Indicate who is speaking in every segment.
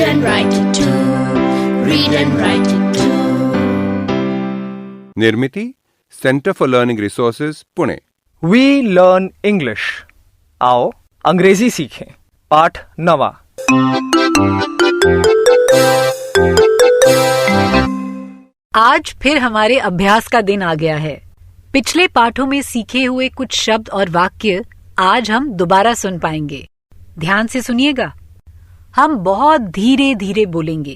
Speaker 1: Read and write it too. Read and write it too.
Speaker 2: Nirmiti centre for learning resources Pune.
Speaker 3: We learn English. आओ अंग्रेजी सीखें। पाठ 9।
Speaker 4: आज फिर हमारे अभ्यास का दिन आ गया है। पिछले पाठों में सीखे हुए कुछ शब्द और वाक्य आज हम दोबारा सुन पाएंगे। ध्यान से सुनिएगा। हम बहुत धीरे धीरे बोलेंगे।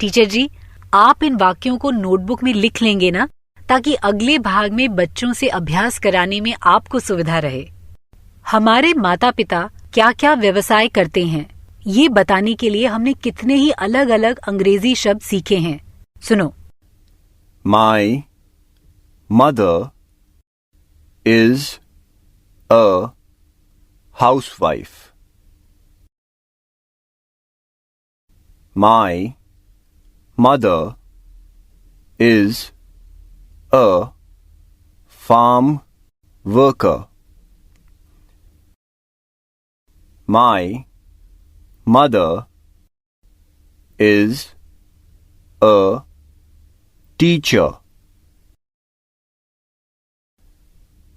Speaker 4: टीचर जी, आप इन वाक्यों को नोटबुक में लिख लेंगे ना, ताकि अगले भाग में बच्चों से अभ्यास कराने में आपको सुविधा रहे। हमारे माता पिता क्या क्या व्यवसाय करते हैं, ये बताने के लिए हमने कितने ही अलग अलग अंग्रेजी शब्द सीखे हैं। सुनो।
Speaker 5: My mother is a housewife. My mother is a farm worker. My mother is a teacher.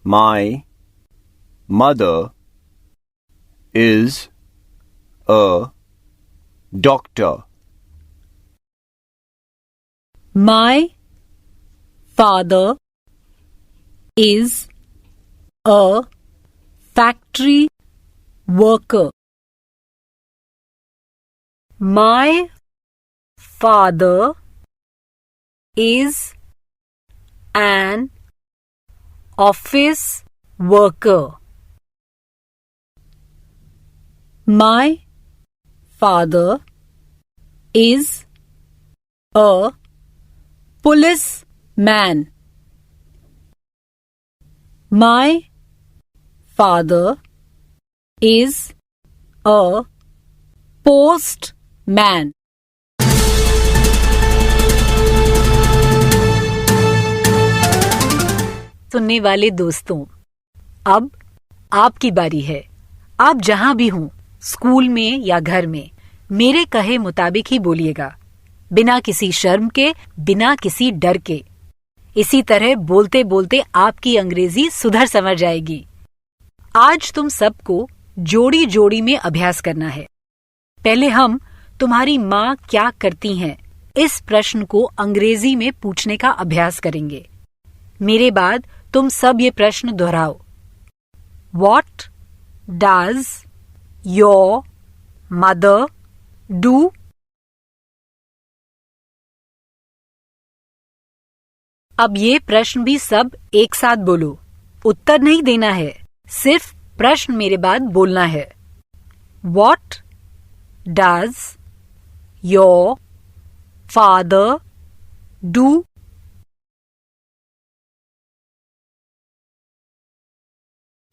Speaker 5: My mother is a doctor.
Speaker 4: My father is a factory worker. My father is an office worker. My father is a policeman. My father is a postman. सुनने वाले दोस्तों, अब आपकी बारी है। आप जहां भी हों, स्कूल में या घर में, मेरे कहे मुताबिक ही बोलिएगा, बिना किसी शर्म के, बिना किसी डर के। इसी तरह बोलते बोलते आपकी अंग्रेजी सुधर समझ जाएगी। आज तुम सबको जोड़ी जोड़ी में अभ्यास करना है। पहले हम तुम्हारी माँ क्या करती हैं, इस प्रश्न को अंग्रेजी में पूछने का अभ्यास करेंगे। मेरे बाद तुम सब ये प्रश्न दोहराओ। What does your mother do? अब ये प्रश्न भी सब एक साथ बोलो। उत्तर नहीं देना है, सिर्फ प्रश्न मेरे बाद बोलना है। What does your father do?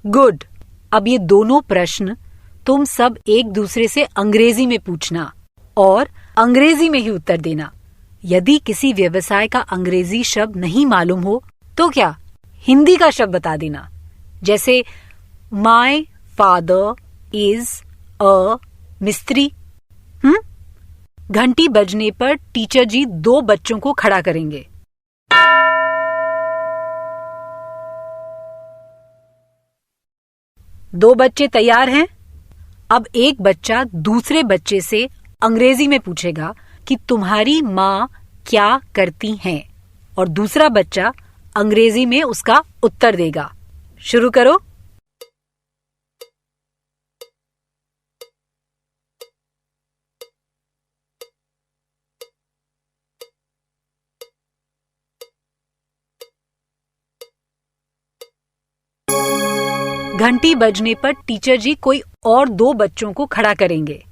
Speaker 4: Good. अब ये दोनों प्रश्न तुम सब एक दूसरे से अंग्रेजी में पूछना और अंग्रेजी में ही उत्तर देना। यदि किसी व्यवसाय का अंग्रेजी शब्द नहीं मालूम हो तो क्या, हिंदी का शब्द बता देना। जैसे माय फादर इज अ मिस्त्री। घंटी बजने पर टीचर जी 2 बच्चों को खड़ा करेंगे। दो बच्चे तैयार हैं? अब एक बच्चा दूसरे बच्चे से अंग्रेजी में पूछेगा कि तुम्हारी माँ क्या करती हैं, और दूसरा बच्चा अंग्रेजी में उसका उत्तर देगा। शुरू करो। घंटी बजने पर टीचर जी कोई और 2 बच्चों को खड़ा करेंगे।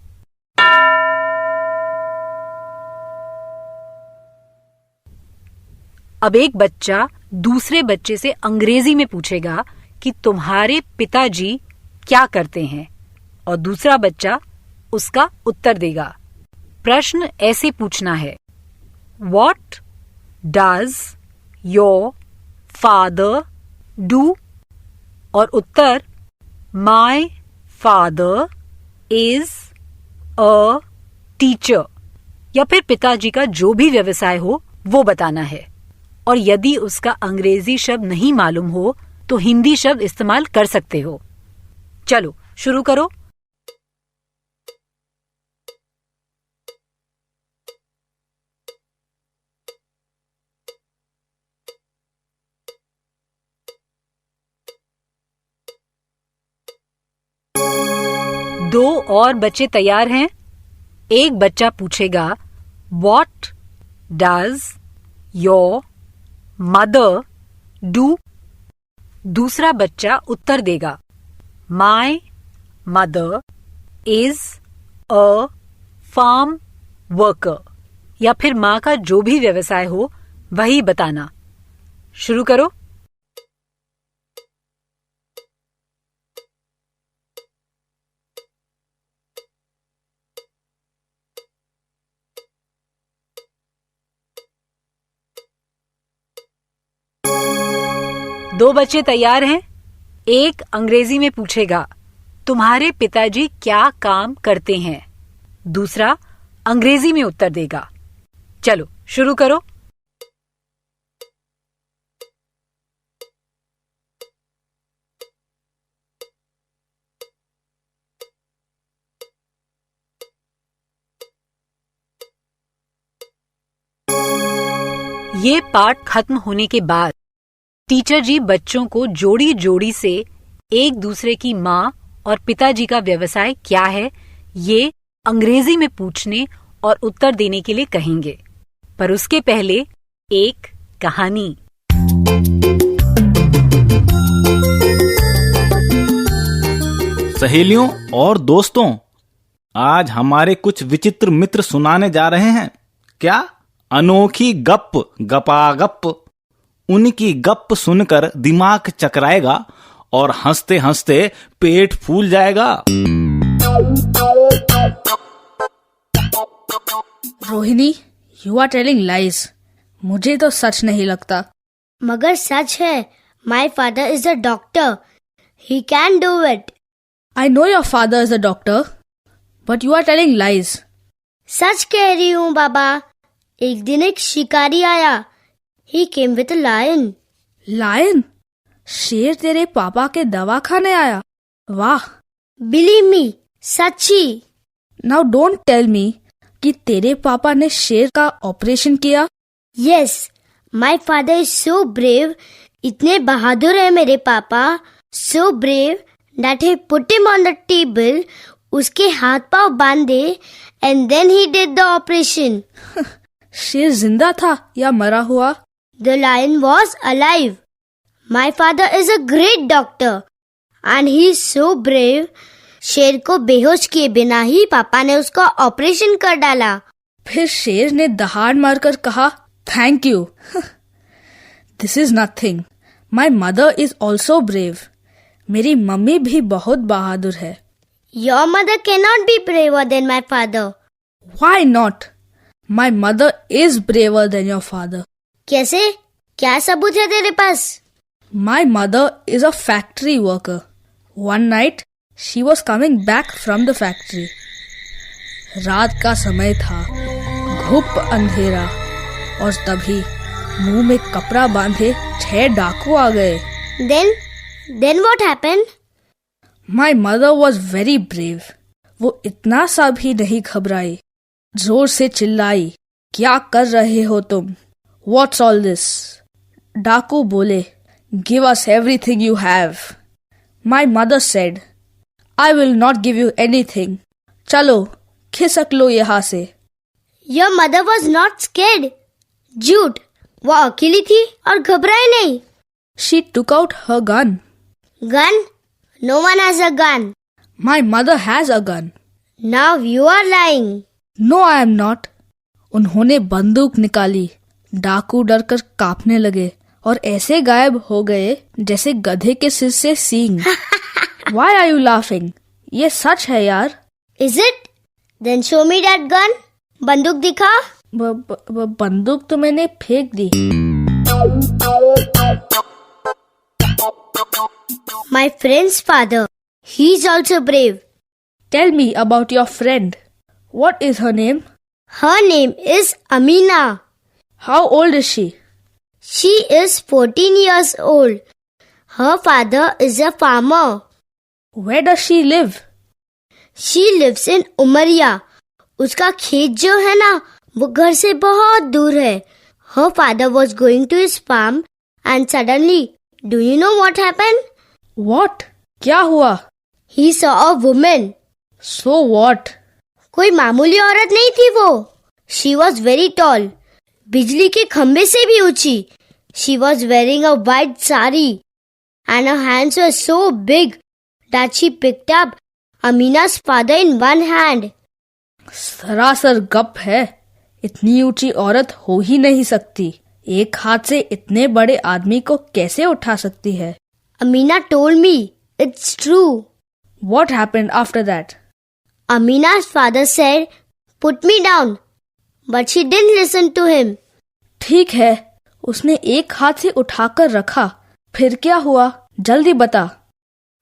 Speaker 4: अब एक बच्चा दूसरे बच्चे से अंग्रेजी में पूछेगा कि तुम्हारे पिताजी क्या करते हैं, और दूसरा बच्चा उसका उत्तर देगा। प्रश्न ऐसे पूछना है, What does your father do? और उत्तर, My father is a teacher. या फिर पिताजी का जो भी व्यवसाय हो वो बताना है। और यदि उसका अंग्रेजी शब्द नहीं मालूम हो तो हिंदी शब्द इस्तेमाल कर सकते हो। चलो शुरू करो। दो और बच्चे तैयार हैं। एक बच्चा पूछेगा What does your mother do? दूसरा बच्चा उत्तर देगा My mother is a farm worker, या फिर माँ का जो भी व्यवसाय हो वही बताना। शुरू करो। दो बच्चे तैयार हैं। एक अंग्रेजी में पूछेगा तुम्हारे पिताजी क्या काम करते हैं। दूसरा अंग्रेजी में उत्तर देगा। चलो शुरू करो। ये पाठ खत्म होने के बाद टीचर जी बच्चों को जोड़ी जोड़ी से एक दूसरे की माँ और पिताजी का व्यवसाय क्या है ये अंग्रेजी में पूछने और उत्तर देने के लिए कहेंगे। पर उसके पहले एक कहानी।
Speaker 6: सहेलियों और दोस्तों, आज हमारे कुछ विचित्र मित्र सुनाने जा रहे हैं। क्या? अनोखी गप, गपागप। उनकी गप सुनकर दिमाग चकराएगा और हंसते हंसते पेट फूल जाएगा।
Speaker 7: Rohini, you are telling lies. मुझे तो सच नहीं लगता।
Speaker 8: मगर सच है। My father is a doctor, he can do it.
Speaker 7: I know your father is a doctor, but you are telling lies.
Speaker 8: सच कह रही हूँ बाबा। एक दिन एक शिकारी आया। He came with a lion.
Speaker 7: Lion? शेर तेरे पापा के दवा खाने आया? वाह!
Speaker 8: Believe me, सच्ची।
Speaker 7: Now don't tell me कि तेरे पापा ने शेर का ऑपरेशन किया।
Speaker 8: Yes, my father is so brave. इतने बहादुर है मेरे पापा। So brave that he put him on the table. उसके हाथ पांव बांधे and then he did the operation.
Speaker 7: शेर जिंदा था या मरा हुआ?
Speaker 8: The lion was alive. My father is a great doctor and he is so brave. शेर को बेहोश किए बिना ही पापा ने उसका ऑपरेशन कर डाला।
Speaker 7: फिर शेर ने दहाड़ मारकर कहा, thank you. This is nothing. My mother is also brave. मेरी मम्मी भी बहुत बहादुर है।
Speaker 8: Your mother cannot be braver than my father.
Speaker 7: Why not? My mother is braver than your father.
Speaker 8: कैसे? क्या सबूत है तेरे पास?
Speaker 7: My mother is a factory worker. One night, she was coming back from the factory. रात का समय था, घुप अंधेरा, और तभी मुंह में कपड़ा बांधे 6 डाकू आ गए।
Speaker 8: Then what happened?
Speaker 7: My mother was very brave. वो इतना सा भी नहीं घबराई। जोर से चिल्लाई, क्या कर रहे हो तुम? What's all this? डाकू बोले, Give us everything you have. My mother said, I will not give you anything. चलो, खिसक लो यहाँ से।
Speaker 8: Your mother was not scared. झूठ, वो अकेली थी और घबराई नहीं।
Speaker 7: She took out her gun.
Speaker 8: Gun? No one has a gun.
Speaker 7: My mother has a gun.
Speaker 8: Now you are lying.
Speaker 7: No, I am not. उन्होंने बंदूक निकाली। डाकू डरकर कांपने लगे और ऐसे गायब हो गए जैसे गधे के सिर से सींग। Why are you laughing? ये सच है यार।
Speaker 8: Is it? Then show me that gun. बंदूक दिखा।
Speaker 7: बंदूक तो मैंने फेंक दी।
Speaker 8: My friend's father. He is also brave.
Speaker 7: Tell me about your friend. What is her name?
Speaker 8: Her name is Amina.
Speaker 7: How old is she?
Speaker 8: She is 14 years old. Her father is a farmer.
Speaker 7: Where does she live?
Speaker 8: She lives in Umaria. उसका खेत जो है ना वो घर से बहुत दूर है. Her father was going to his farm and suddenly, do you know what happened?
Speaker 7: What? क्या हुआ?
Speaker 8: He saw a woman.
Speaker 7: So what?
Speaker 8: कोई मामूली औरत नहीं थी वो. She was very tall. बिजली के खंबे से भी ऊंची. She was wearing a white sari and her hands were so big that she picked up Amina's father in one hand.
Speaker 7: सरासर गप है. इतनी ऊंची औरत हो ही नहीं सकती. एक हाथ से इतने बड़े आदमी को कैसे उठा सकती है?
Speaker 8: Amina told me it's true.
Speaker 7: What happened after that?
Speaker 8: Amina's father said, "Put me down." But she didn't listen to him.
Speaker 7: ठीक है, उसने एक हाथ से उठाकर रखा. फिर क्या हुआ? जल्दी बता.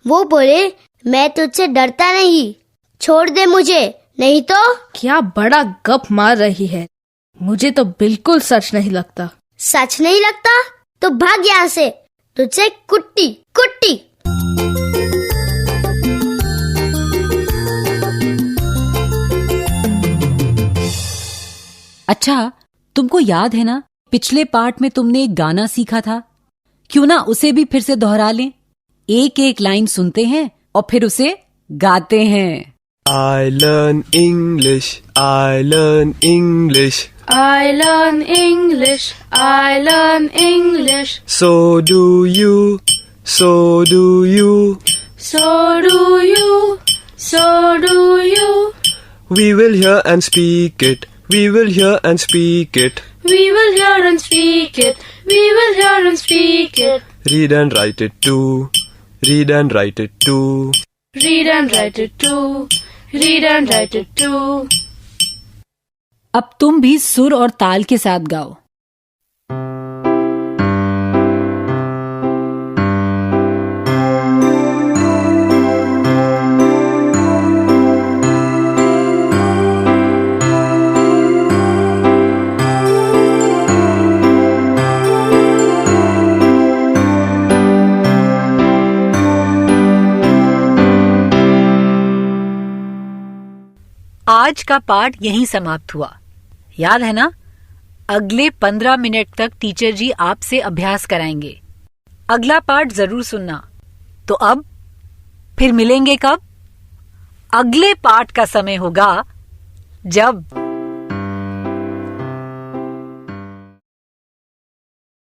Speaker 8: वो बोले, मैं तुझसे डरता नहीं. छोड़ दे मुझे, नहीं तो.
Speaker 7: क्या बड़ा गप मार रही है. मुझे तो बिल्कुल सच नहीं लगता.
Speaker 8: सच नहीं लगता? तो भाग यहाँ से. तुझसे कुट्टी कुट्टी.
Speaker 4: अच्छा, तुमको याद है ना पिछले पार्ट में तुमने एक गाना सीखा था? क्यों ना उसे भी फिर से दोहरा लें. एक एक लाइन सुनते हैं और फिर उसे गाते हैं.
Speaker 9: I learn English, I learn English.
Speaker 1: I learn English, I learn English.
Speaker 9: So do you, so do you.
Speaker 1: So do you, so do you.
Speaker 9: We will hear and speak it, we will hear and speak it.
Speaker 1: We will hear and speak it, we will hear and speak it.
Speaker 9: Read and write it too, read and write it too.
Speaker 1: Read and write it too, read and write it too.
Speaker 4: अब तुम भी सुर और ताल के साथ गाओ. आज का पाठ यहीं समाप्त हुआ. याद है ना? अगले 15 मिनट तक टीचर जी आपसे अभ्यास कराएंगे. अगला पाठ जरूर सुनना. तो अब फिर मिलेंगे कब? अगले पाठ का समय होगा जब